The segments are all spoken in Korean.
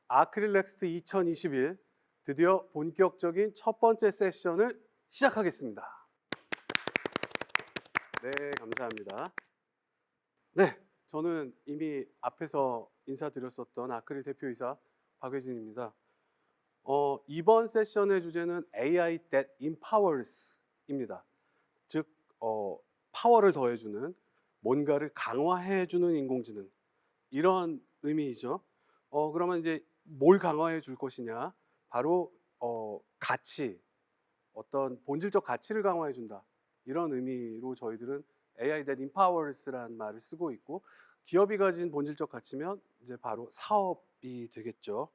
아크릴렉스트 2021 드디어 본격적인 첫 번째 세션을 시작하겠습니다. 네, 감사합니다. 네, 저는 이미 앞에서 인사드렸었던 아크릴 대표이사 박회진입니다. 이번 세션의 주제는 AI that empowers입니다. 즉, 파워를 더해주는, 뭔가를 강화해주는 인공지능, 이런 의미이죠. 그러면 이제 뭘 강화해 줄 것이냐? 바로 가치, 어떤 본질적 가치를 강화해 준다. 이런 의미로 저희들은 AI that empowers라는 말을 쓰고 있고, 기업이 가진 본질적 가치면 이제 바로 사업이 되겠죠.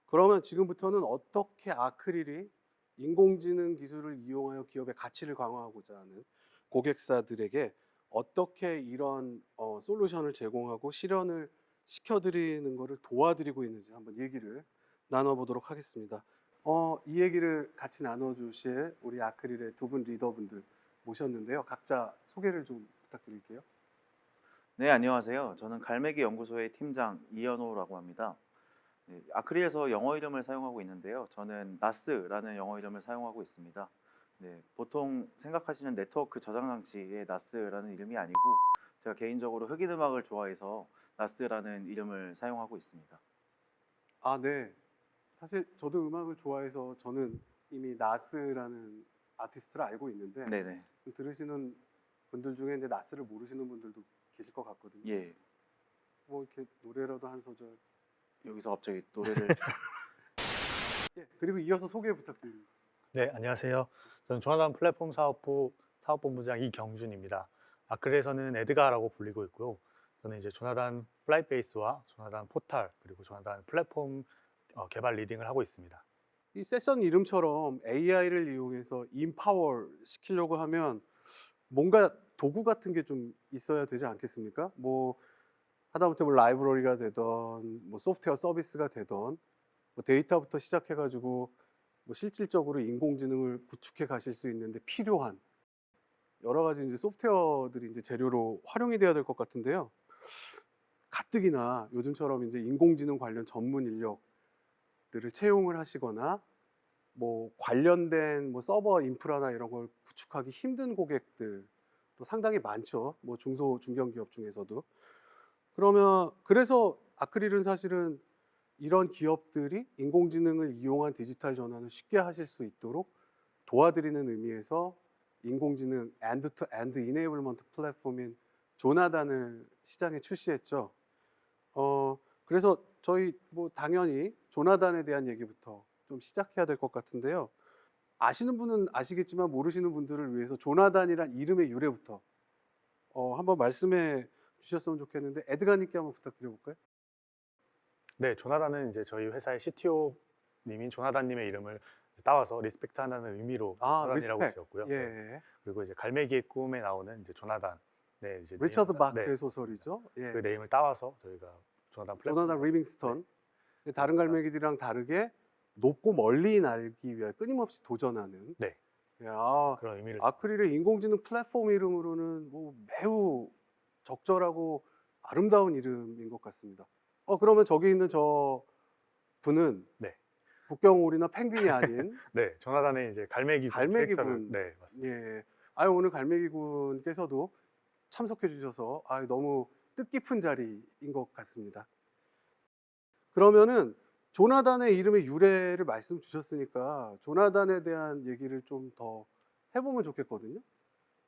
그러면 지금부터는 어떻게 아크릴이 인공지능 기술을 이용하여 기업의 가치를 강화하고자 하는 고객사들에게 어떻게 이런 솔루션을 제공하고 실현을 시켜드리는 것을 도와드리고 있는지 한번 얘기를 나눠보도록 하겠습니다. 이 얘기를 같이 나눠주실 우리 아크릴의 두 분 리더분들 모셨는데요. 각자 소개를 좀 부탁드릴게요. 네, 안녕하세요. 저는 갈매기 연구소의 팀장 이현호라고 합니다. 네, 아크릴에서 영어 이름을 사용하고 있는데요. 저는 나스라는 영어 이름을 사용하고 있습니다. 네, 보통 생각하시는 네트워크 저장 장치의 나스라는 이름이 아니고 제가 개인적으로 흑인 음악을 좋아해서 나스라는 이름을 사용하고 있습니다. 아, 네. 사실 저도 음악을 좋아해서 저는 이미 나스라는 아티스트를 알고 있는데 네네. 들으시는 분들 중에 이제 나스를 모르시는 분들도 계실 것 같거든요. 예. 뭐 이렇게 노래라도 한 소절. 여기서 갑자기 노래를 예, 그리고 이어서 소개 부탁드립니다. 네, 안녕하세요. 저는 조나단 플랫폼 사업부 사업본부장 이경준입니다. 아크릴에서는 에드가라고 불리고 있고요. 저는 이제 조나단 플라이베이스와 조나단 포탈 그리고 조나단 플랫폼 개발 리딩을 하고 있습니다. 이 세션 이름처럼 AI를 이용해서 인파워 시키려고 하면 뭔가 도구 같은 게 좀 있어야 되지 않겠습니까? 뭐 하다못해 뭐 라이브러리가 되던 뭐 소프트웨어 서비스가 되던 뭐 데이터부터 시작해가지고 뭐 실질적으로 인공지능을 구축해 가실 수 있는데 필요한 여러 가지 이제 소프트웨어들이 이제 재료로 활용이 돼야 될 것 같은데요. 가뜩이나 요즘처럼 이제 인공지능 관련 전문 인력들을 채용을 하시거나 뭐 관련된 뭐 서버 인프라나 이런 걸 구축하기 힘든 고객들도 상당히 많죠. 뭐 중소 중견 기업 중에서도. 그러면 그래서 아크릴은 사실은 이런 기업들이 인공지능을 이용한 디지털 전환을 쉽게 하실 수 있도록 도와드리는 의미에서 인공지능 엔드-투-엔드 이네이블먼트 플랫폼인 조나단을 시장에 출시했죠. 그래서 저희 뭐 당연히 조나단에 대한 얘기부터 좀 시작해야 될 것 같은데요. 아시는 분은 아시겠지만 모르시는 분들을 위해서 조나단이란 이름의 유래부터 한번 말씀해 주셨으면 좋겠는데 에드가님께 한번 부탁드려볼까요? 네, 조나단은 이제 저희 회사의 CTO님인 조나단님의 이름을 따와서 리스펙트한다는 의미로 조나단이라고 리스펙. 지었고요. 예. 네. 그리고 이제 갈매기의 꿈에 나오는 이제 조나단, 네, 이제 리처드 네임, 마크의 네, 소설이죠. 예. 그 네임을 따와서 저희가 조나단 플랫폼, 조나단 리빙스턴. 다른 갈매기들이랑 다르게 높고 멀리 날기 위해 끊임없이 도전하는. 네, 그런 의미를 아크릴의 인공지능 플랫폼 이름으로는 뭐 매우 적절하고 아름다운 이름인 것 같습니다. 그러면 저기 있는 저 분은 네. 북경오리나 펭귄이 아닌 네, 조나단의 이제 갈매기 갈매기군. 네, 맞습니다. 예. 오늘 갈매기군께서도 참석해 주셔서 너무 뜻깊은 자리인 것 같습니다. 그러면은 조나단의 이름의 유래를 말씀 주셨으니까 조나단에 대한 얘기를 좀 더 해보면 좋겠거든요.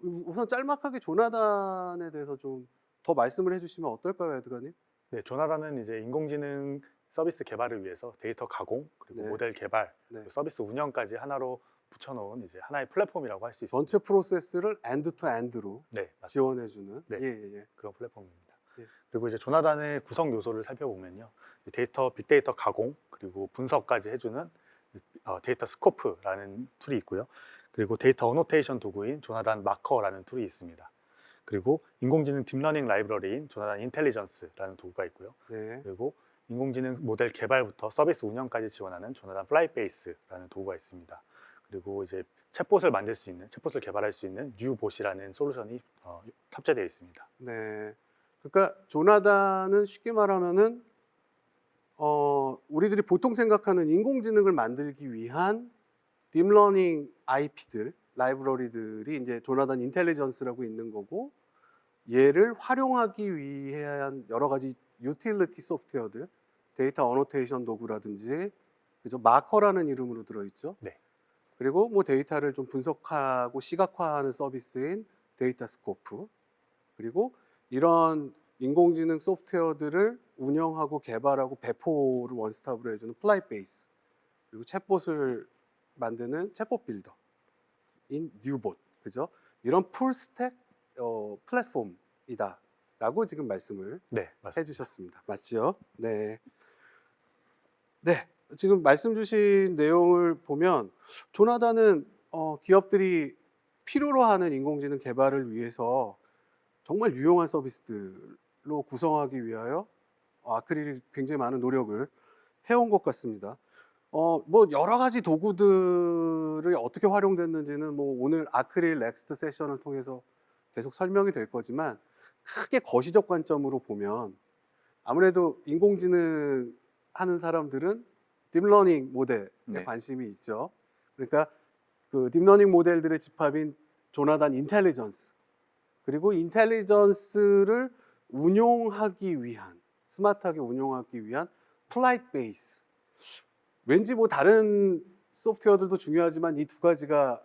우선 짤막하게 조나단에 대해서 좀 더 말씀을 해주시면 어떨까요, 에드가님? 네, 조나단은 이제 인공지능 서비스 개발을 위해서 데이터 가공 그리고 네. 모델 개발, 네. 그리고 서비스 운영까지 하나로 붙여놓은 이제 하나의 플랫폼이라고 할 수 있습니다. 전체 프로세스를 엔드-투-엔드로 네, 맞습니다. 지원해주는. 네. 예. 그런 플랫폼입니다. 예. 그리고 이제 조나단의 구성 요소를 살펴보면요, 빅데이터 가공 그리고 분석까지 해주는 데이터 스코프라는 툴이 있고요. 그리고 데이터 어노테이션 도구인 조나단 마커라는 툴이 있습니다. 그리고 인공지능 딥러닝 라이브러리인 조나단 인텔리전스라는 도구가 있고요. 네. 그리고 인공지능 모델 개발부터 서비스 운영까지 지원하는 조나단 플라이베이스라는 도구가 있습니다. 그리고 이제 챗봇을 만들 수 있는, 챗봇을 개발할 수 있는 뉴봇이라는 솔루션이 탑재되어 있습니다. 네. 그러니까 조나단은 쉽게 말하면은 우리들이 보통 생각하는 인공지능을 만들기 위한 딥러닝 IP들, 라이브러리들이 이제 조나단 인텔리전스라고 있는 거고, 얘를 활용하기 위한 여러 가지 유틸리티 소프트웨어들, 데이터 어노테이션 도구라든지, 그죠? 마커라는 이름으로 들어있죠. 네. 그리고 뭐 데이터를 좀 분석하고 시각화하는 서비스인 데이터 스코프, 그리고 이런 인공지능 소프트웨어들을 운영하고 개발하고 배포를 원스톱으로 해주는 플라이베이스, 그리고 챗봇을 만드는 챗봇 빌더인 뉴봇, 그죠? 이런 풀스택 플랫폼이다라고 지금 말씀을 네, 맞습니다. 해주셨습니다. 맞죠? 네. 네. 지금 말씀 주신 내용을 보면 조나단은 기업들이 필요로 하는 인공지능 개발을 위해서 정말 유용한 서비스들로 구성하기 위하여 아크릴이 굉장히 많은 노력을 해온 것 같습니다. 뭐 여러 가지 도구들이 어떻게 활용됐는지는 뭐 오늘 아크릴 넥스트 세션을 통해서 계속 설명이 될 거지만, 크게 거시적 관점으로 보면 아무래도 인공지능 하는 사람들은 딥러닝 모델에 네. 관심이 있죠. 그러니까 그 딥러닝 모델들의 집합인 조나단 인텔리전스, 그리고 인텔리전스를 운용하기 위한, 스마트하게 운용하기 위한 플라이트 베이스. 왠지 뭐 다른 소프트웨어들도 중요하지만 이 두 가지가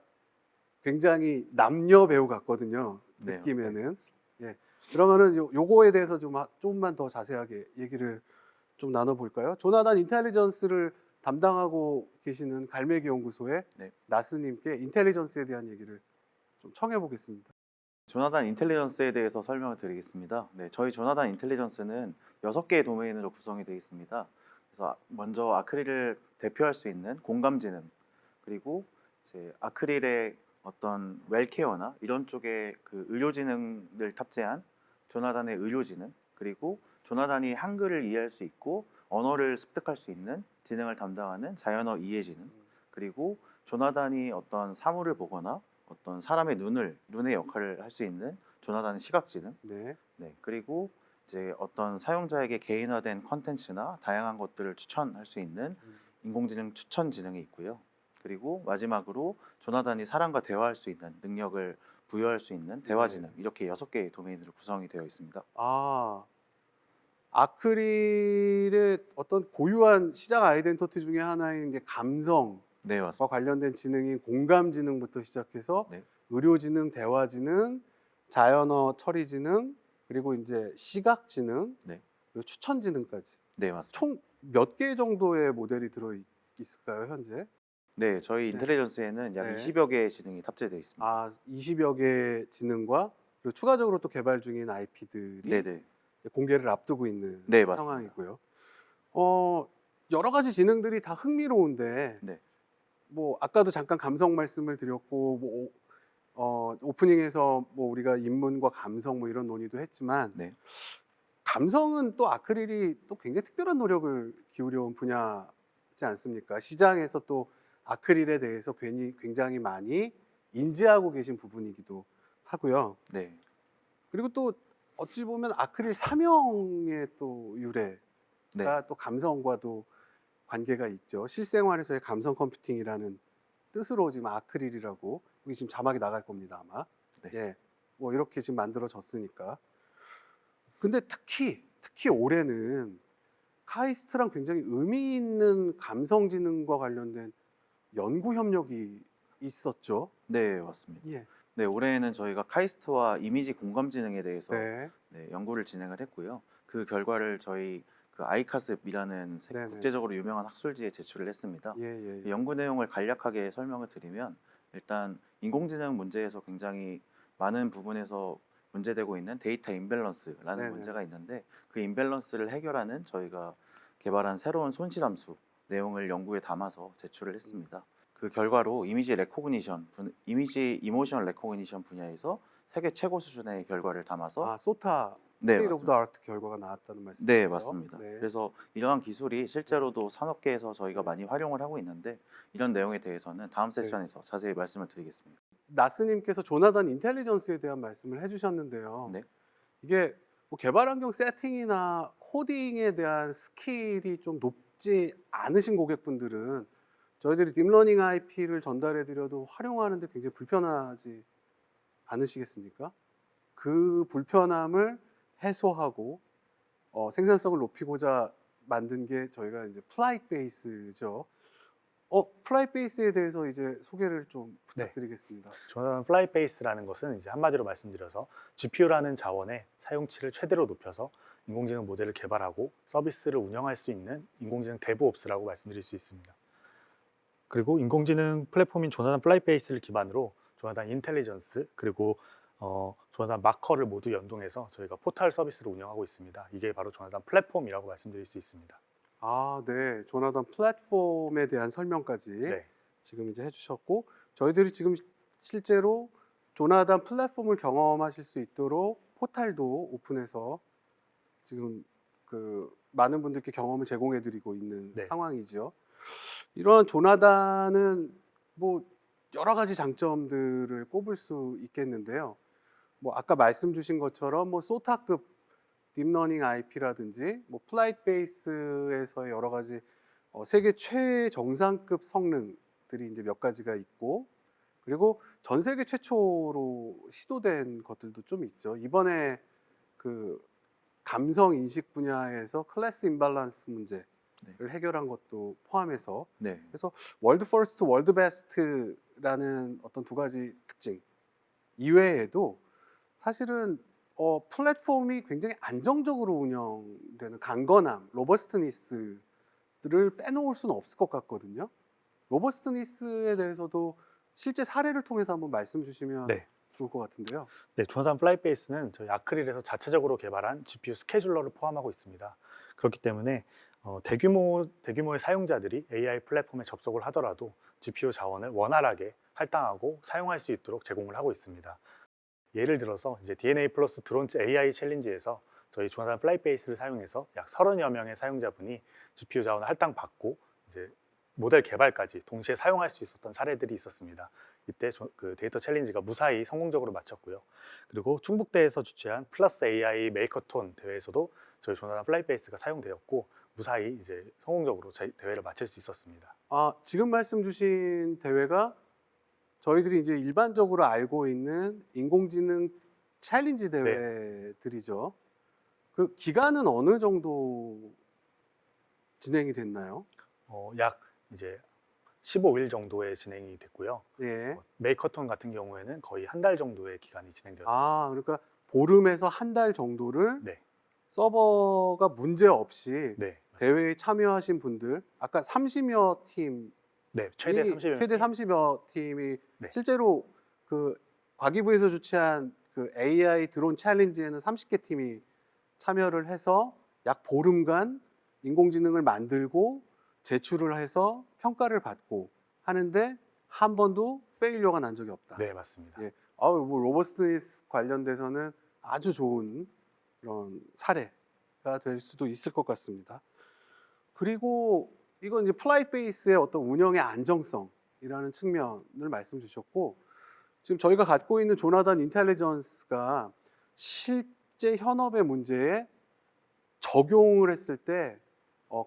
굉장히 남녀 배우 같거든요. 네, 느낌에는. 예. 그러면은 요거에 대해서 조금만 더 자세하게 얘기를 좀 나눠볼까요? 조나단 인텔리전스를 담당하고 계시는 갈매기 연구소의 네. 나스님께 인텔리전스에 대한 얘기를 좀 청해 보겠습니다. 조나단 인텔리전스에 대해서 설명을 드리겠습니다. 네, 저희 조나단 인텔리전스는 6개의 도메인으로 구성이 되어 있습니다. 그래서 먼저 아크릴을 대표할 수 있는 공감지능, 그리고 이제 아크릴의 어떤 웰케어나 이런 쪽의 그 의료지능을 탑재한 조나단의 의료지능, 그리고 조나단이 한글을 이해할 수 있고 언어를 습득할 수 있는 지능을 담당하는 자연어 이해 지능, 그리고 조나단이 어떤 사물을 보거나 어떤 사람의 눈의 역할을 할 수 있는 조나단의 시각지능, 네. 네, 그리고 이제 어떤 사용자에게 개인화된 컨텐츠나 다양한 것들을 추천할 수 있는 인공지능 추천 지능이 있고요. 그리고 마지막으로 조나단이 사람과 대화할 수 있는 능력을 부여할 수 있는 대화 지능, 이렇게 6개의 도메인으로 구성이 되어 있습니다. 아크릴의 어떤 고유한 시장 아이덴티티 중에 하나인 게 감성과 네, 맞습니다. 관련된 지능인 공감지능부터 시작해서 네. 의료지능, 대화지능, 자연어 처리지능, 그리고 이제 시각지능, 네. 그리고 추천지능까지 네, 맞습니다. 총 몇 개 정도의 모델이 들어 있을까요, 현재? 네, 저희 인텔리전스에는 약 네. 20여 개의 지능이 탑재되어 있습니다. 20여 개의 지능과 그리고 추가적으로 또 개발 중인 IP들이 네, 네. 공개를 앞두고 있는 네, 맞습니다. 상황이고요. 여러 가지 지능들이 다 흥미로운데, 네. 뭐 아까도 잠깐 감성 말씀을 드렸고, 뭐 오프닝에서 뭐 우리가 인문과 감성 뭐 이런 논의도 했지만, 네. 감성은 또 아크릴이 또 굉장히 특별한 노력을 기울여온 분야지 않습니까? 시장에서 또 아크릴에 대해서 굉장히 많이 인지하고 계신 부분이기도 하고요. 네. 그리고 또 어찌 보면 아크릴 사명의 또 유래가 네. 또 감성과도 관계가 있죠. 실생활에서의 감성 컴퓨팅이라는 뜻으로 지금 아크릴이라고, 여기 지금 자막이 나갈 겁니다, 아마. 네. 예, 뭐 이렇게 지금 만들어졌으니까. 근데 특히 올해는 카이스트랑 굉장히 의미 있는 감성지능과 관련된 연구 협력이 있었죠. 네, 맞습니다. 예. 네, 올해에는 저희가 카이스트와 이미지 공감지능에 대해서 네. 네, 연구를 진행을 했고요. 그 결과를 저희 그 아이카스이라는 네네. 국제적으로 유명한 학술지에 제출을 했습니다. 예. 연구 내용을 간략하게 설명을 드리면, 일단 인공지능 문제에서 굉장히 많은 부분에서 문제되고 있는 데이터 임밸런스라는 네네. 문제가 있는데, 그 임밸런스를 해결하는 저희가 개발한 새로운 손실함수 내용을 연구에 담아서 제출을 했습니다. 그 결과로 이미지 이모션 레코그니션 분야에서 세계 최고 수준의 결과를 담아서 소타 네, 스테이트 오브 더 맞습니다. 아트 결과가 나왔다는 말씀이죠? 네, 맞습니다. 네. 그래서 이러한 기술이 실제로도 산업계에서 저희가 많이 활용을 하고 있는데 이런 내용에 대해서는 다음 네. 세션에서 자세히 말씀을 드리겠습니다. 나스님께서 조나단 인텔리전스에 대한 말씀을 해주셨는데요. 네. 이게 뭐 개발 환경 세팅이나 코딩에 대한 스킬이 좀 높지 않으신 고객분들은 저희들이 딥러닝 IP를 전달해 드려도 활용하는데 굉장히 불편하지 않으시겠습니까? 그 불편함을 해소하고 생산성을 높이고자 만든 게 저희가 이제 플라이트 베이스죠. 플라이트 베이스에 대해서 이제 소개를 좀 네. 부탁드리겠습니다. 조나단 플라이베이스라는 것은 이제 한마디로 말씀드려서 GPU라는 자원의 사용치를 최대로 높여서 인공지능 모델을 개발하고 서비스를 운영할 수 있는 인공지능 데브옵스라고 말씀드릴 수 있습니다. 그리고 인공지능 플랫폼인 조나단 플라이베이스를 기반으로 조나단 인텔리전스 그리고 조나단 마커를 모두 연동해서 저희가 포털 서비스를 운영하고 있습니다. 이게 바로 조나단 플랫폼이라고 말씀드릴 수 있습니다. 아, 네. 조나단 플랫폼에 대한 설명까지 네, 지금 이제 해주셨고, 저희들이 지금 실제로 조나단 플랫폼을 경험하실 수 있도록 포탈도 오픈해서 지금 그 많은 분들께 경험을 제공해드리고 있는 네. 상황이죠. 이러한 조나단은 뭐 여러 가지 장점들을 꼽을 수 있겠는데요. 뭐 아까 말씀 주신 것처럼 뭐 소타급 딥러닝 IP라든지 뭐 플라이트 베이스에서의 여러 가지 세계 최정상급 성능들이 이제 몇 가지가 있고, 그리고 전 세계 최초로 시도된 것들도 좀 있죠. 이번에 그 감성 인식 분야에서 클래스 임발란스 문제를 해결한 것도 포함해서, 네. 그래서 월드 퍼스트, 월드 베스트라는 어떤 두 가지 특징 이외에도 사실은 플랫폼이 굉장히 안정적으로 운영되는 강건함, 로버스트니스를 빼놓을 수는 없을 것 같거든요. 로버스트니스에 대해서도 실제 사례를 통해서 한번 말씀 주시면 네. 좋을 것 같은데요. 네, 조나단 플라이베이스는 저희 아크릴에서 자체적으로 개발한 GPU 스케줄러를 포함하고 있습니다. 그렇기 때문에 대규모의 사용자들이 AI 플랫폼에 접속을 하더라도 GPU 자원을 원활하게 할당하고 사용할 수 있도록 제공을 하고 있습니다. 예를 들어서 이제 DNA 플러스 드론 AI 챌린지에서 저희 조나단 플라이베이스를 사용해서 약 30여 명의 사용자분이 GPU 자원을 할당받고 이제 모델 개발까지 동시에 사용할 수 있었던 사례들이 있었습니다. 이때 그 데이터 챌린지가 무사히 성공적으로 마쳤고요. 그리고 충북대에서 주최한 플러스 AI 메이커톤 대회에서도 저희 조나단 플라이베이스가 사용되었고 무사히 이제 성공적으로 대회를 마칠 수 있었습니다. 지금 말씀 주신 대회가 저희들이 이제 일반적으로 알고 있는 인공지능 챌린지 대회들이죠. 그 기간은 어느 정도 진행이 됐나요? 약 이제 15일 정도의 진행이 됐고요. 예. 메이커톤 같은 경우에는 거의 한 달 정도의 기간이 진행되었습니다. 그러니까 보름에서 한 달 정도를 네, 서버가 문제 없이 네, 대회에 참여하신 분들, 아까 30여 팀, 네, 최대 30여 최대 30여 팀이 네. 실제로 그 과기부에서 주최한 그 AI 드론 챌린지에는 30개 팀이 참여를 해서 약 보름간 인공지능을 만들고 제출을 해서 평가를 받고 하는데 한 번도 페일리어가 난 적이 없다. 네, 맞습니다. 예. 뭐 로버스트니스 관련돼서는 아주 좋은 이런 사례가 될 수도 있을 것 같습니다. 그리고 이건 이제 플라이트 베이스의 어떤 운영의 안정성이라는 측면을 말씀 주셨고, 지금 저희가 갖고 있는 조나단 인텔리전스가 실제 현업의 문제에 적용을 했을 때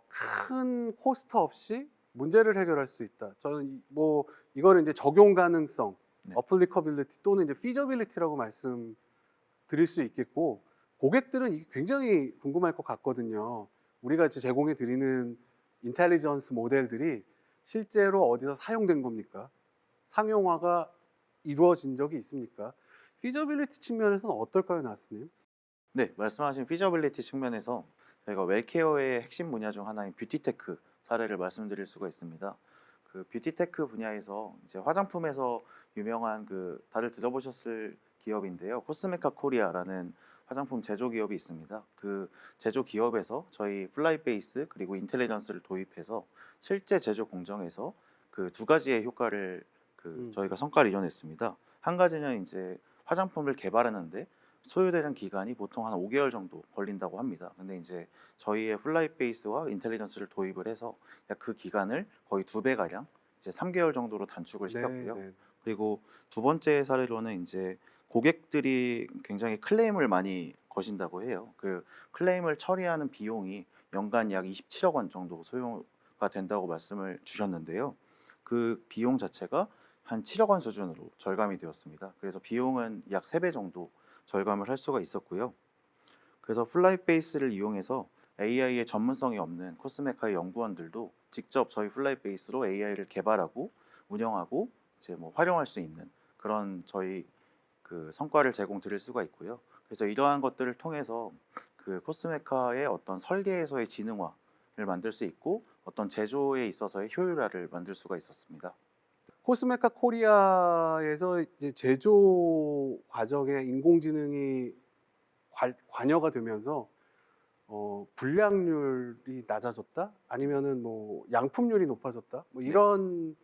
큰 코스트 없이 문제를 해결할 수 있다. 저는 뭐 이거는 이제 적용 가능성, 네. 어플리커빌리티 또는 이제 피저빌리티라고 말씀드릴 수 있겠고, 고객들은 이게 굉장히 궁금할 것 같거든요. 우리가 이제 제공해 드리는 인텔리전스 모델들이 실제로 어디서 사용된 겁니까? 상용화가 이루어진 적이 있습니까? 피저빌리티 측면에서는 어떨까요, 나스님? 네, 말씀하신 피저빌리티 측면에서 저희가 웰케어의 핵심 분야 중 하나인 뷰티테크 사례를 말씀드릴 수가 있습니다. 그 뷰티테크 분야에서 이제 화장품에서 유명한 그 다들 들어보셨을 기업인데요. 코스메카 코리아라는 화장품 제조 기업이 있습니다. 그 제조 기업에서 저희 플라이베이스 그리고 인텔리전스를 도입해서 실제 제조 공정에서 그 두 가지의 효과를 저희가 성과를 이뤄냈습니다. 한 가지는 이제 화장품을 개발하는데 소요되는 기간이 보통 한 5개월 정도 걸린다고 합니다. 근데 이제 저희의 플라이베이스와 인텔리전스를 도입을 해서 약 그 기간을 거의 2배 가량 이제 3개월 정도로 단축을 시켰고요. 네. 그리고 두 번째 사례로는 이제 고객들이 굉장히 클레임을 많이 거신다고 해요. 그 클레임을 처리하는 비용이 연간 약 27억 원 정도 소요가 된다고 말씀을 주셨는데요. 그 비용 자체가 한 7억 원 수준으로 절감이 되었습니다. 그래서 비용은 약 3배 정도 절감을 할 수가 있었고요. 그래서 플라이베이스를 이용해서 AI의 전문성이 없는 코스메카의 연구원들도 직접 저희 플라이베이스로 AI를 개발하고 운영하고 이제 뭐 활용할 수 있는 그런 저희 그 성과를 제공드릴 수가 있고요. 그래서 이러한 것들을 통해서 그 코스메카의 어떤 설계에서의 지능화를 만들 수 있고 어떤 제조에 있어서의 효율화를 만들 수가 있었습니다. 코스메카 코리아에서 이제 제조 과정에 인공지능이 관여가 되면서 불량률이 낮아졌다? 아니면은 뭐 양품률이 높아졌다? 뭐 이런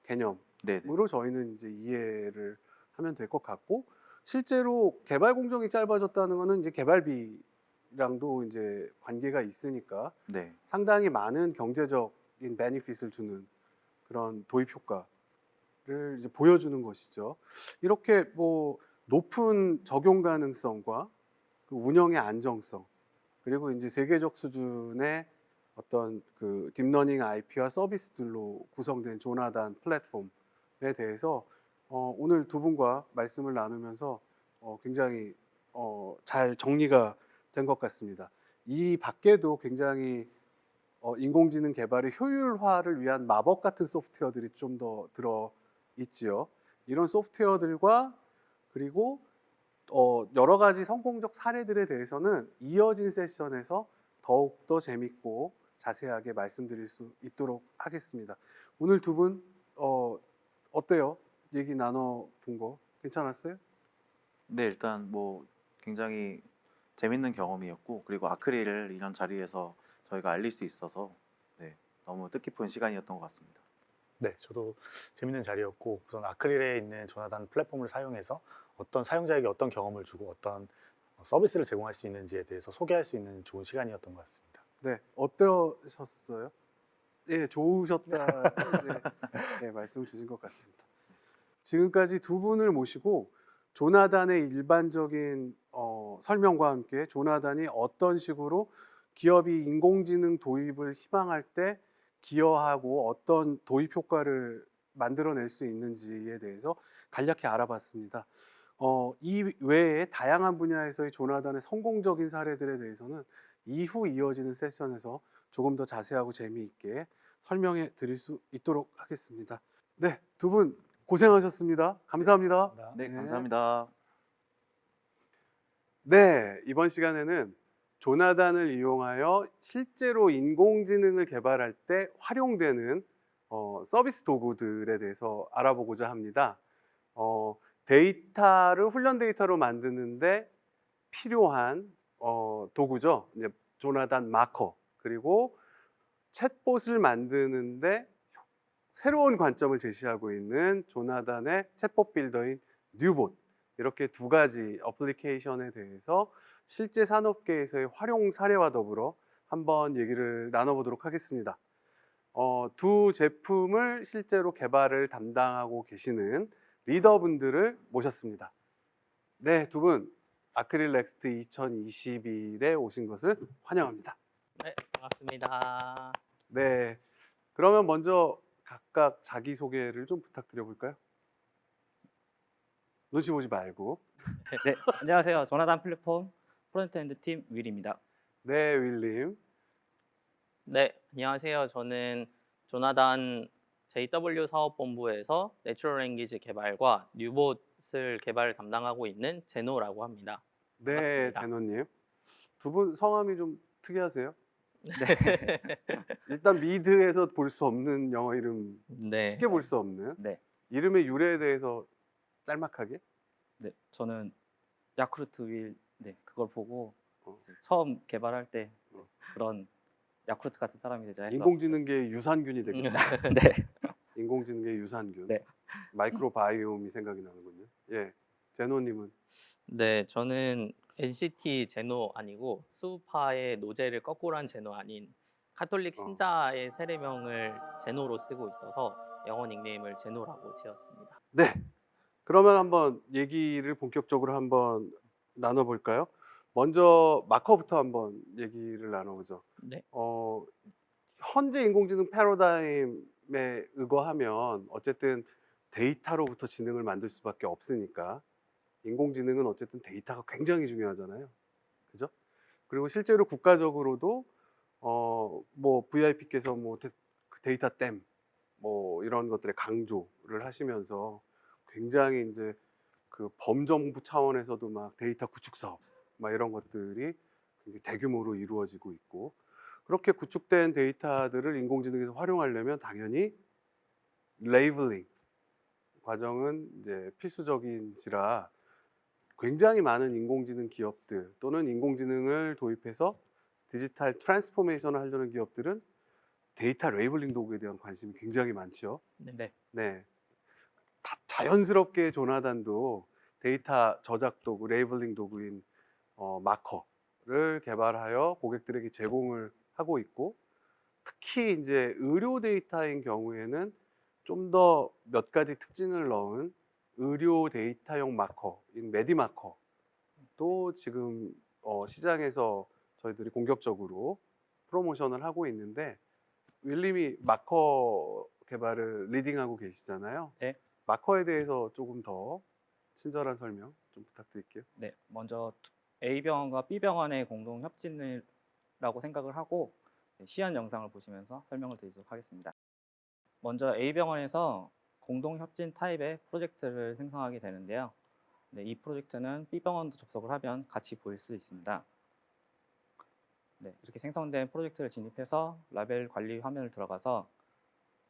개념으로 네네. 저희는 이제 이해를 하면 될 것 같고, 실제로 개발 공정이 짧아졌다는 거는 이제 개발비랑도 이제 관계가 있으니까 네. 상당히 많은 경제적인 베니핏을 주는 그런 도입 효과를 이제 보여주는 것이죠. 이렇게 뭐 높은 적용 가능성과 그 운영의 안정성, 그리고 이제 세계적 수준의 어떤 그 딥러닝 IP와 서비스들로 구성된 조나단 플랫폼에 대해서 오늘 두 분과 말씀을 나누면서 굉장히 잘 정리가 된 것 같습니다. 이 밖에도 굉장히 인공지능 개발의 효율화를 위한 마법 같은 소프트웨어들이 좀 더 들어 있지요. 이런 소프트웨어들과 그리고 여러 가지 성공적 사례들에 대해서는 이어진 세션에서 더욱 더 재밌고 자세하게 말씀드릴 수 있도록 하겠습니다. 오늘 두 분 어때요? 얘기 나눠본 거 괜찮았어요? 네, 일단 뭐 굉장히 재밌는 경험이었고 그리고 아크릴을 이런 자리에서 저희가 알릴 수 있어서 네, 너무 뜻깊은 시간이었던 것 같습니다. 네, 저도 재밌는 자리였고 우선 아크릴에 있는 조나단 플랫폼을 사용해서 어떤 사용자에게 어떤 경험을 주고 어떤 서비스를 제공할 수 있는지에 대해서 소개할 수 있는 좋은 시간이었던 것 같습니다. 네, 어떠셨어요? 예, 좋으셨다. 네, 말씀 주신 것 같습니다. 지금까지 두 분을 모시고 조나단의 일반적인 설명과 함께 조나단이 어떤 식으로 기업이 인공지능 도입을 희망할 때 기여하고 어떤 도입 효과를 만들어낼 수 있는지에 대해서 간략히 알아봤습니다. 이 외에 다양한 분야에서의 조나단의 성공적인 사례들에 대해서는 이후 이어지는 세션에서 조금 더 자세하고 재미있게 설명해 드릴 수 있도록 하겠습니다. 네, 두 분 고생하셨습니다. 감사합니다. 네, 네. 감사합니다. 네, 이번 시간에는 조나단을 이용하여 실제로 인공지능을 개발할 때 활용되는 서비스 도구들에 대해서 알아보고자 합니다. 훈련 데이터로 만드는데 필요한 도구죠. 이제 조나단 마커, 그리고 챗봇을 만드는데 새로운 관점을 제시하고 있는 조나단의 챗봇 빌더인 뉴봇, 이렇게 두 가지 어플리케이션에 대해서 실제 산업계에서의 활용 사례와 더불어 한번 얘기를 나눠보도록 하겠습니다. 두 제품을 실제로 개발을 담당하고 계시는 리더분들을 모셨습니다. 네, 두 분 아크릴 넥스트 2021에 오신 것을 환영합니다. 네, 반갑습니다. 네, 그러면 먼저 각각 자기소개를 좀 부탁드려 볼까요? 눈치 보지 말고. 네, 안녕하세요. 조나단 플랫폼 프론트엔드 팀 윌입니다. 네, 윌님. 네, 안녕하세요. 저는 조나단 JW 사업본부에서 내추럴 랭귀지 개발과 뉴봇을 개발 담당하고 있는 제노라고 합니다. 네, 반갑습니다. 제노님. 두 분 성함이 좀 특이하세요. 네. 일단 미드에서 볼 수 없는 영어 이름, 네. 쉽게 볼 수 없는 네. 이름의 유래에 대해서 짤막하게. 네, 저는 야쿠르트 윌, 네, 그걸 보고 어. 이제 처음 개발할 때 어. 그런 야쿠르트 같은 사람이 되자 해서 인공지능계의 유산균이 되겠다. 네, 인공지능계의 유산균. 네. 마이크로바이옴이 생각이 나는군요. 예. 제노님은? 네, 저는 NCT 제노 아니고 수우파의 노제를 거꾸로 한 제노 아닌 카톨릭 어. 신자의 세례명을 제노로 쓰고 있어서 영어 닉네임을 제노라고 지었습니다. 네. 그러면 한번 얘기를 본격적으로 한번 나눠볼까요? 먼저 마커부터 한번 얘기를 나눠보죠. 네, 어, 현재 인공지능 패러다임에 의거하면 어쨌든 데이터로부터 지능을 만들 수밖에 없으니까 인공지능은 어쨌든 데이터가 굉장히 중요하잖아요. 그죠? 그리고 실제로 국가적으로도 뭐 VIP께서 뭐 데이터 댐 뭐 이런 것들의 강조를 하시면서 굉장히 이제 그 범정부 차원에서도 막 데이터 구축 사업 막 이런 것들이 굉장히 대규모로 이루어지고 있고 그렇게 구축된 데이터들을 인공지능에서 활용하려면 당연히 레이블링 과정은 이제 필수적인지라 굉장히 많은 인공지능 기업들 또는 인공지능을 도입해서 디지털 트랜스포메이션을 하려는 기업들은 데이터 레이블링 도구에 대한 관심이 굉장히 많죠. 네, 네, 자연스럽게 조나단도 데이터 저작 도구, 레이블링 도구인 마커를 개발하여 고객들에게 제공을 하고 있고 특히 이제 의료 데이터인 경우에는 좀 더 몇 가지 특징을 넣은 의료 데이터용 마커인 메디마커도 지금 시장에서 저희들이 공격적으로 프로모션을 하고 있는데 윌림이 마커 개발을 리딩하고 계시잖아요. 네. 마커에 대해서 조금 더 친절한 설명 좀 부탁드릴게요. 네. 먼저 A병원과 B병원의 공동 협진이라고 생각을 하고 시연 영상을 보시면서 설명을 드리도록 하겠습니다. 먼저 A병원에서 공동 협진 타입의 프로젝트를 생성하게 되는데요. 네, 이 프로젝트는 B병원도 접속을 하면 같이 보일 수 있습니다. 네, 이렇게 생성된 프로젝트를 진입해서 라벨 관리 화면을 들어가서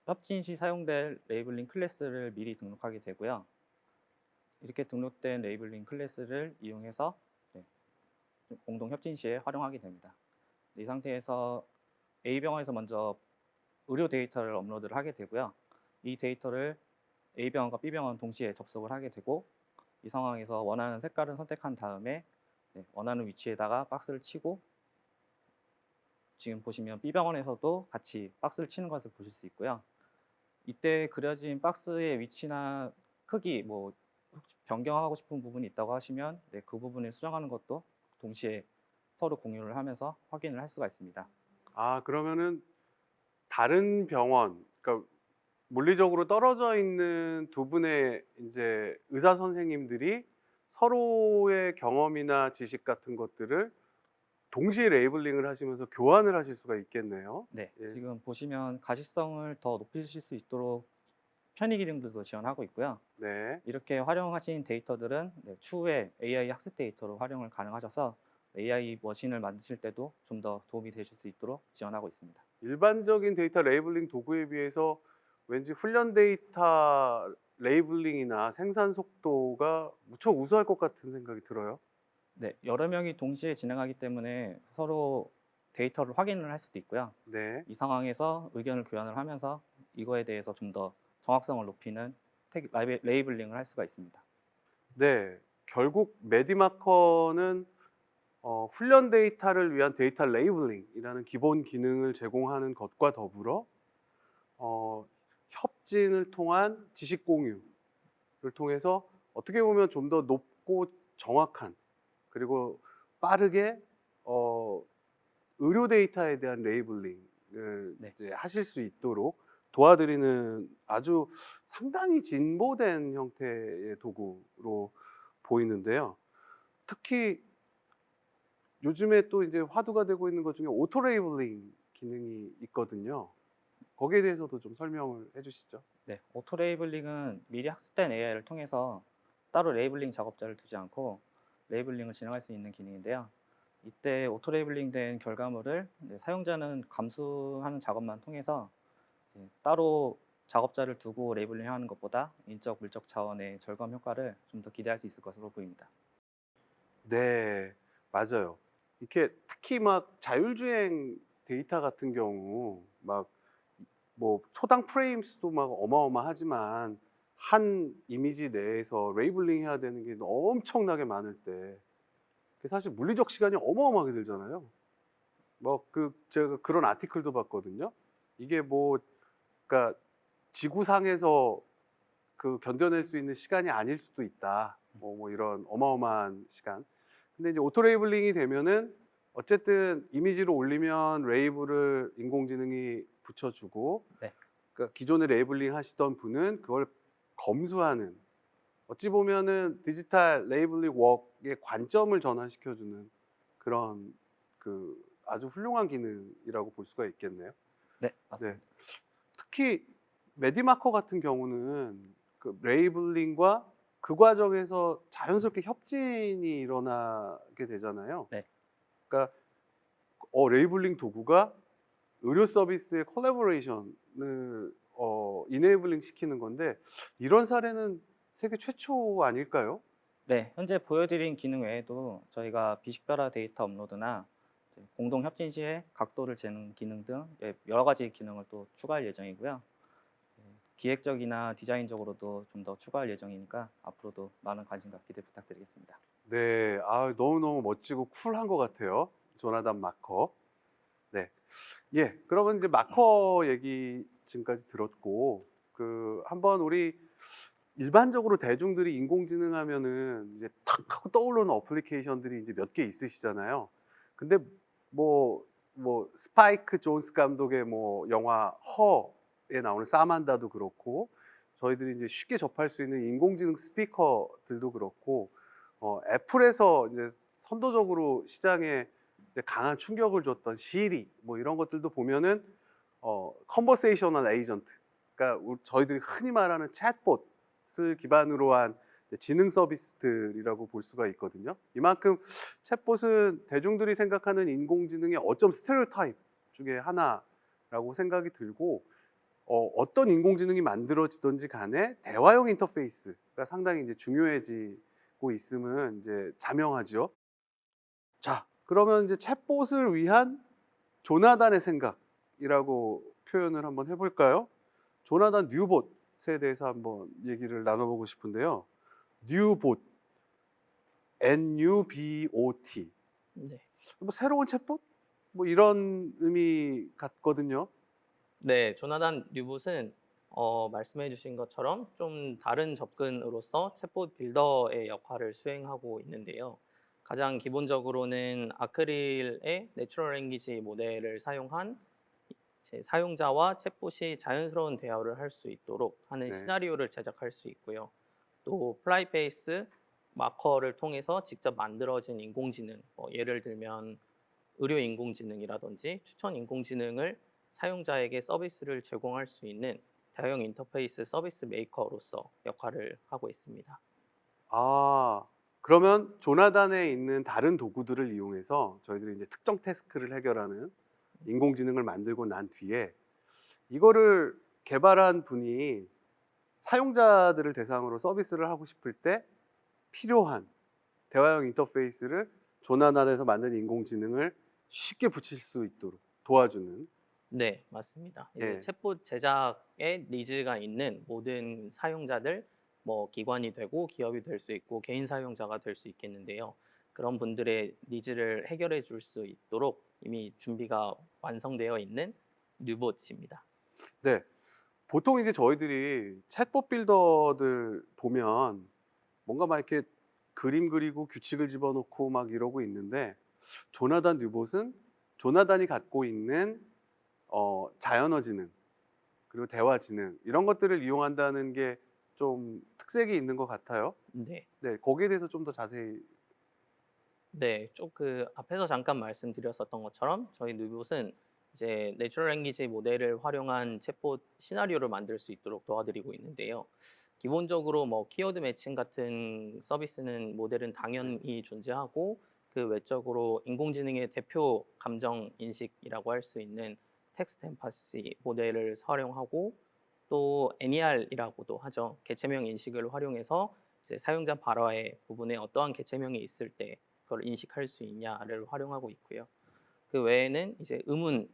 협진 시 사용될 레이블링 클래스를 미리 등록하게 되고요. 이렇게 등록된 레이블링 클래스를 이용해서 공동 협진 시에 활용하게 됩니다. 이 상태에서 A병원에서 먼저 의료 데이터를 업로드를 하게 되고요. 이 데이터를 A병원과 B병원 동시에 접속을 하게 되고 이 상황에서 원하는 색깔을 선택한 다음에 원하는 위치에다가 박스를 치고 지금 보시면 B병원에서도 같이 박스를 치는 것을 보실 수 있고요. 이때 그려진 박스의 위치나 크기 뭐 혹시 변경하고 싶은 부분이 있다고 하시면 그 부분을 수정하는 것도 동시에 서로 공유를 하면서 확인을 할 수가 있습니다. 아, 그러면은 다른 병원, 그러니까 물리적으로 떨어져 있는 두 분의 이제 의사 선생님들이 서로의 경험이나 지식 같은 것들을 동시에 레이블링을 하시면서 교환을 하실 수가 있겠네요. 네, 예. 지금 보시면 가시성을 더 높이실 수 있도록 편의 기능들도 지원하고 있고요. 네. 이렇게 활용하신 데이터들은 추후에 AI 학습 데이터로 활용을 가능하셔서 AI 머신을 만드실 때도 좀 더 도움이 되실 수 있도록 지원하고 있습니다. 일반적인 데이터 레이블링 도구에 비해서 왠지 훈련 데이터 레이블링이나 생산 속도가 무척 우수할 것 같은 생각이 들어요. 네, 여러 명이 동시에 진행하기 때문에 서로 데이터를 확인을 할 수도 있고요. 네. 이 상황에서 의견을 교환을 하면서 이거에 대해서 좀 더 정확성을 높이는 레이블링을 할 수가 있습니다. 네. 결국 메디마커는 훈련 데이터를 위한 데이터 레이블링이라는 기본 기능을 제공하는 것과 더불어 협진을 통한 지식 공유를 통해서 어떻게 보면 좀 더 높고 정확한 그리고 빠르게 의료 데이터에 대한 레이블링을 네. 이제 하실 수 있도록 도와드리는 아주 상당히 진보된 형태의 도구로 보이는데요. 특히 요즘에 또 이제 화두가 되고 있는 것 중에 오토 레이블링 기능이 있거든요. 거기에 대해서도 좀 설명을 해주시죠. 네, 오토 레이블링은 미리 학습된 AI를 통해서 따로 레이블링 작업자를 두지 않고 레이블링을 진행할 수 있는 기능인데요. 이때 오토 레이블링 된 결과물을 사용자는 감수하는 작업만 통해서 따로 작업자를 두고 레이블링하는 것보다 인적 물적 차원의 절감 효과를 좀 더 기대할 수 있을 것으로 보입니다. 네, 맞아요. 이렇게 특히 막 자율주행 데이터 같은 경우 막 뭐 초당 프레임 수도 막 어마어마하지만 한 이미지 내에서 레이블링 해야 되는 게 엄청나게 많을 때 그게 사실 물리적 시간이 어마어마하게 들잖아요. 뭐 제가 그런 아티클도 봤거든요. 이게 뭐 그러니까 지구상에서 견뎌낼 수 있는 시간이 아닐 수도 있다. 뭐 이런 어마어마한 시간. 근데 이제 오토 레이블링이 되면은 어쨌든 이미지를 올리면 레이블을 인공지능이 붙여주고, 네. 그러니까 기존에 레이블링 하시던 분은 그걸 검수하는, 어찌 보면은 디지털 레이블링 워크의 관점을 전환시켜주는 그런 아주 훌륭한 기능이라고 볼 수가 있겠네요. 네, 맞습니다. 특히 메디마커 같은 경우는 레이블링과 그 과정에서 자연스럽게 협진이 일어나게 되잖아요. 네. 그러니까 레이블링 도구가 의료 서비스의 콜라보레이션을 이네이블링 시키는 건데, 이런 사례는 세계 최초 아닐까요? 네, 현재 보여드린 기능 외에도 저희가 비식별화 데이터 업로드나 이제 공동 협진 시에 각도를 재는 기능 등 여러 가지 기능을 또 추가할 예정이고요. 기획적이나 디자인적으로도 좀 더 추가할 예정이니까 앞으로도 많은 관심과 기대 부탁드리겠습니다. 네, 너무너무 멋지고 쿨한 것 같아요. 조나단 마커. 네. 예, 그러면 이제 마커 얘기 지금까지 들었고, 한번 우리 일반적으로 대중들이 인공지능 하면은 이제 탁 하고 떠오르는 어플리케이션들이 이제 몇 개 있으시잖아요. 근데 뭐 스파이크 존스 감독의 뭐 영화 허에 나오는 사만다도 그렇고, 저희들이 이제 쉽게 접할 수 있는 인공지능 스피커들도 그렇고, 애플에서 이제 선도적으로 시장에 이제 강한 충격을 줬던 시리 뭐 이런 것들도 보면은 컨버세이셔널 에이전트, 그러니까 저희들이 흔히 말하는 챗봇을 기반으로 한 지능 서비스들이라고 볼 수가 있거든요. 이만큼 챗봇은 대중들이 생각하는 인공지능의 어쩜 스테레오타입 중에 하나라고 생각이 들고, 어떤 인공지능이 만들어지든지 간에 대화형 인터페이스가 상당히 이제 중요해지고 있음은 이제 자명하죠. 자, 그러면 이제 챗봇을 위한 조나단의 생각이라고 표현을 한번 해볼까요? 조나단 뉴봇에 대해서 한번 얘기를 나눠보고 싶은데요. 뉴봇, N-U-B-O-T. 네. 뭐 새로운 챗봇? 뭐 이런 의미 같거든요. 네, 조나단 뉴봇은 말씀해 주신 것처럼 좀 다른 접근으로서 챗봇 빌더의 역할을 수행하고 있는데요. 가장 기본적으로는 아크릴의 내추럴 랭귀지 모델을 사용한 이제 사용자와 챗봇이 자연스러운 대화를 할 수 있도록 하는 네. 시나리오를 제작할 수 있고요. 또 플라이페이스 마커를 통해서 직접 만들어진 인공지능, 예를 들면 의료 인공지능이라든지 추천 인공지능을 사용자에게 서비스를 제공할 수 있는 대형 인터페이스 서비스 메이커로서 역할을 하고 있습니다. 그러면 조나단에 있는 다른 도구들을 이용해서 저희들이 이제 특정 태스크를 해결하는 인공지능을 만들고 난 뒤에 이거를 개발한 분이 사용자들을 대상으로 서비스를 하고 싶을 때 필요한 대화형 인터페이스를 조나단에서 만든 인공지능을 쉽게 붙일 수 있도록 도와주는. 네, 맞습니다. 이제 예. 챗봇 제작에 니즈가 있는 모든 사용자들, 기관이 되고 기업이 될 수 있고 개인 사용자가 될 수 있겠는데요. 그런 분들의 니즈를 해결해 줄 수 있도록 이미 준비가 완성되어 있는 뉴봇입니다. 네. 보통 이제 저희들이 챗봇 빌더들 보면 뭔가 막 이렇게 그림 그리고 규칙을 집어넣고 막 이러고 있는데, 조나단 뉴봇은 조나단이 갖고 있는 자연어 지능 그리고 대화 지능 이런 것들을 이용한다는 게 좀 특색이 있는 것 같아요. 네. 네, 거기에 대해서 좀 더 자세히. 네, 앞에서 잠깐 말씀드렸었던 것처럼 저희 뉴봇은 이제 내추럴 랭귀지 모델을 활용한 챗봇 시나리오를 만들 수 있도록 도와드리고 있는데요. 기본적으로 키워드 매칭 같은 서비스는 모델은 당연히 존재하고, 그 외적으로 인공지능의 대표 감정 인식이라고 할 수 있는 텍스트 엠파시 모델을 활용하고, 또 NER이라고도 하죠. 개체명 인식을 활용해서 이제 사용자 발화의 부분에 어떠한 개체명이 있을 때 그걸 인식할 수 있냐를 활용하고 있고요. 그 외에는 이제 의문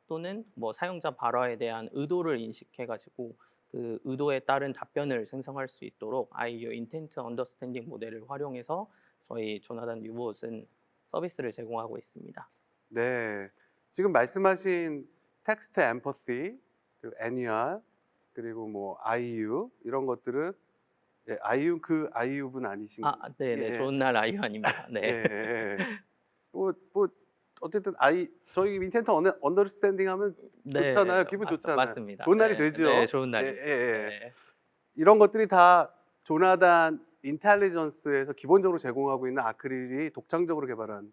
또는 사용자 발화에 대한 의도를 인식해가지고 그 의도에 따른 답변을 생성할 수 있도록 IU Intent Understanding 모델을 활용해서 저희 조나단 뉴봇은 서비스를 제공하고 있습니다. 네. 지금 말씀하신 텍스트 엠퍼시, 그리고 NER, 그리고 뭐 IU 이런 것들은 예, IU 그 IU 분 아니신가요? 네네. 예, 좋은 날 IU 아닙니다. 예, 네. 예. 뭐 어쨌든 저희 인텐트 언더스탠딩 하면 네, 좋잖아요. 기분 좋잖아요. 맞습니다. 좋은 날이 네, 되죠. 네, 좋은 예, 날이죠. 예, 예. 네. 이런 것들이 다 조나단 인텔리전스에서 기본적으로 제공하고 있는 아크릴이 독창적으로 개발한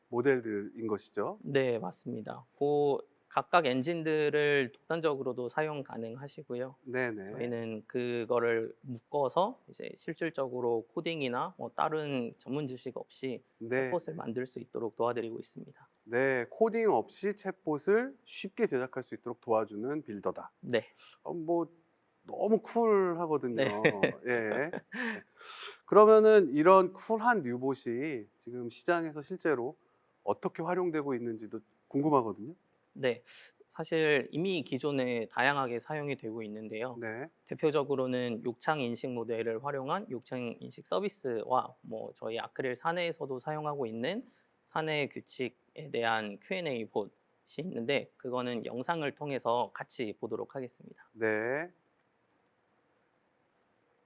모델들인 것이죠. 네, 맞습니다. 그 각각 엔진들을 독단적으로도 사용 가능하시고요. 네네. 저희는 그거를 묶어서 이제 실질적으로 코딩이나 뭐 다른 전문 지식 없이 네. 챗봇을 만들 수 있도록 도와드리고 있습니다. 네, 코딩 없이 챗봇을 쉽게 제작할 수 있도록 도와주는 빌더다. 네. 뭐 너무 쿨하거든요. 네. 예. 네. 그러면은 이런 쿨한 뉴봇이 지금 시장에서 실제로 어떻게 활용되고 있는지도 궁금하거든요. 네. 사실 이미 기존에 다양하게 사용이 되고 있는데요. 네. 대표적으로는 욕창 인식 모델을 활용한 욕창 인식 서비스와 뭐 저희 아크릴 사내에서도 사용하고 있는 사내 규칙에 대한 Q&A 봇이 있는데 그거는 영상을 통해서 같이 보도록 하겠습니다. 네.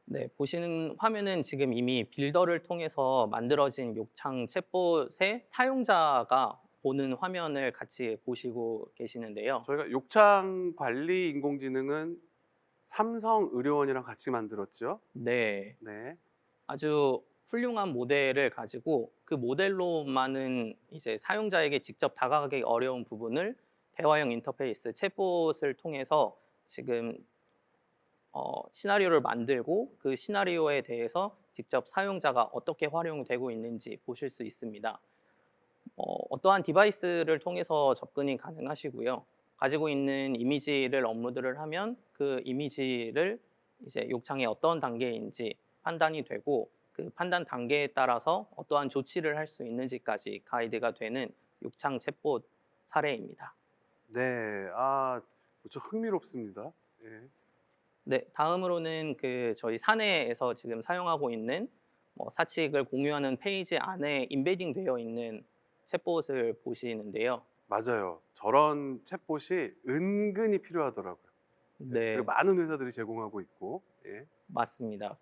네, 보시는 화면은 지금 이미 빌더를 통해서 만들어진 욕창 챗봇의 사용자가 보는 화면을 같이 보시고 계시는데요. 저희가 욕창 관리 인공지능은 삼성의료원이랑 같이 만들었죠. 네, 네. 아주 훌륭한 모델을 가지고 그 모델로만은 이제 사용자에게 직접 다가가기 어려운 부분을 대화형 인터페이스 챗봇을 통해서 지금 시나리오를 만들고 그 시나리오에 대해서 직접 사용자가 어떻게 활용되고 있는지 보실 수 있습니다. 어떠한 디바이스를 통해서 접근이 가능하시고요. 가지고 있는 이미지를 업로드를 하면 그 이미지를 이제 욕창의 어떤 단계인지 판단이 되고 그 판단 단계에 따라서 어떠한 조치를 할 수 있는지까지 가이드가 되는 욕창 챗봇 사례입니다. 네. 좀 흥미롭습니다. 예. 네, 다음으로는 그 저희 사내에서 지금 사용하고 있는 뭐 사칙을 공유하는 페이지 안에 인베딩 되어 있는 챗봇을 보시는데요. 맞아요. 저런 챗봇이 은근히 필요하더라고요. 네, 그리고 많은 회사들이 제공하고 있고. 예. 맞습니다.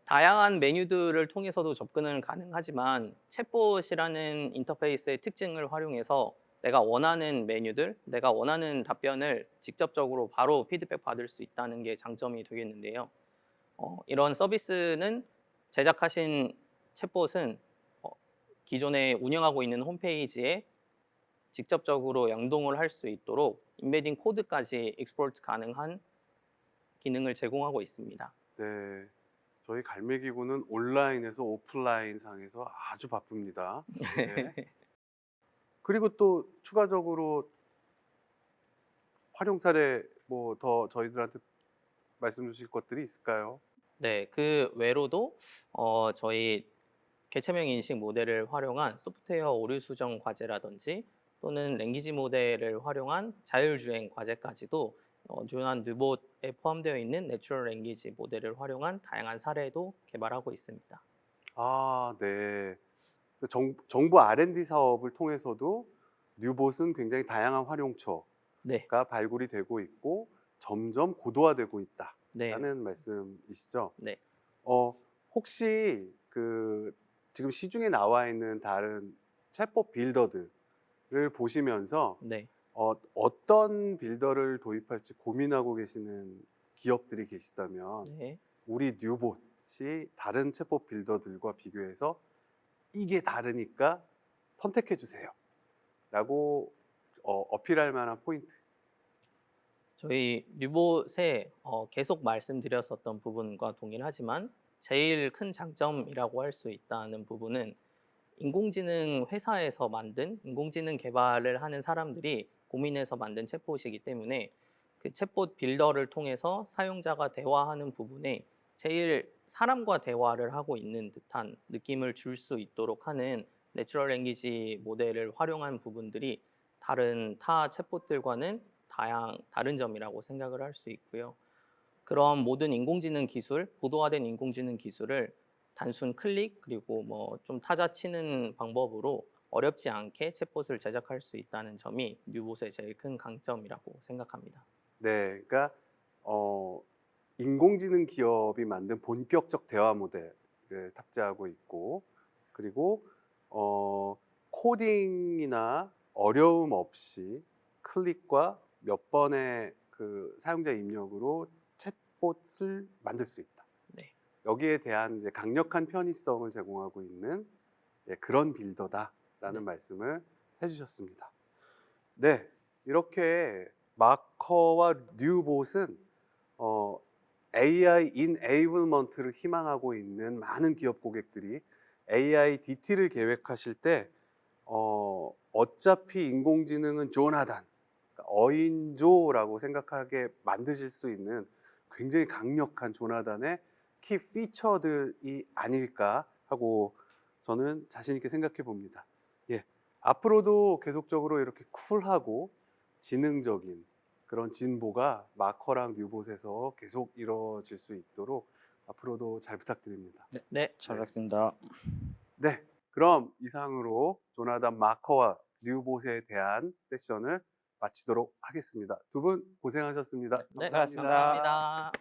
다양한 메뉴들을 통해서도 접근을 가능하지만 챗봇이라는 인터페이스의 특징을 활용해서 내가 원하는 메뉴들, 내가 원하는 답변을 직접적으로 바로 피드백 받을 수 있다는 게 장점이 되겠는데요. 이런 서비스는 제작하신 챗봇은 기존에 운영하고 있는 홈페이지에 직접적으로 연동을 할 수 있도록 인베딩 코드까지 익스포트 가능한 기능을 제공하고 있습니다. 네. 저희 갈매기구는 온라인에서 오프라인 상에서 아주 바쁩니다. 네. 그리고 또 추가적으로 활용 사례 뭐 더 저희들한테 말씀 주실 것들이 있을까요? 네, 그 외로도 저희 개체명 인식 모델을 활용한 소프트웨어 오류 수정 과제라든지 또는 랭귀지 모델을 활용한 자율주행 과제까지도 조난 뉴봇에 포함되어 있는 내추럴 랭귀지 모델을 활용한 다양한 사례도 개발하고 있습니다. 네. 그 정부 R&D 사업을 통해서도 뉴봇은 굉장히 다양한 활용처가 네, 발굴이 되고 있고 점점 고도화되고 네, 있다라는 말씀이시죠? 네. 혹시 지금 시중에 나와 있는 다른 챗봇 빌더들을 보시면서 네. 어떤 빌더를 도입할지 고민하고 계시는 기업들이 계시다면 네. 우리 뉴봇이 다른 챗봇 빌더들과 비교해서 이게 다르니까 선택해 주세요 라고 어필할 만한 포인트. 저희 뉴봇에 계속 말씀드렸었던 부분과 동일하지만 제일 큰 장점이라고 할 수 있다는 부분은 인공지능 회사에서 만든 인공지능 개발을 하는 사람들이 고민해서 만든 챗봇이기 때문에 그 챗봇 빌더를 통해서 사용자가 대화하는 부분에 제일 사람과 대화를 하고 있는 듯한 느낌을 줄 수 있도록 하는 내추럴 랭귀지 모델을 활용한 부분들이 다른 타 챗봇들과는 다른 점이라고 생각을 할 수 있고요. 그런 모든 인공지능 기술, 고도화된 인공지능 기술을 단순 클릭 그리고 뭐 좀 타자 치는 방법으로 어렵지 않게 챗봇을 제작할 수 있다는 점이 뉴봇의 제일 큰 강점이라고 생각합니다. 네, 그러니까 인공지능 기업이 만든 본격적 대화 모델을 탑재하고 있고, 그리고 코딩이나 어려움 없이 클릭과 몇 번의 그 사용자 입력으로 챗봇을 만들 수 있다. 네. 여기에 대한 이제 강력한 편의성을 제공하고 있는 그런 빌더다라는 말씀을 해주셨습니다. 네, 이렇게 마커와 뉴봇은 AI enablement를 희망하고 있는 많은 기업 고객들이 AI DT를 계획하실 때 어차피 인공지능은 조나단, 그러니까 어인조라고 생각하게 만드실 수 있는 굉장히 강력한 조나단의 키 피처들이 아닐까 하고 저는 자신 있게 생각해 봅니다. 예, 앞으로도 계속적으로 이렇게 쿨하고 지능적인 그런 진보가 마커랑 뉴봇에서 계속 이루어질 수 있도록 앞으로도 잘 부탁드립니다. 네. 잘 부탁드립니다. 네, 그럼 이상으로 조나단 마커와 뉴봇에 대한 세션을 마치도록 하겠습니다. 두 분 고생하셨습니다. 네, 감사합니다. 감사합니다.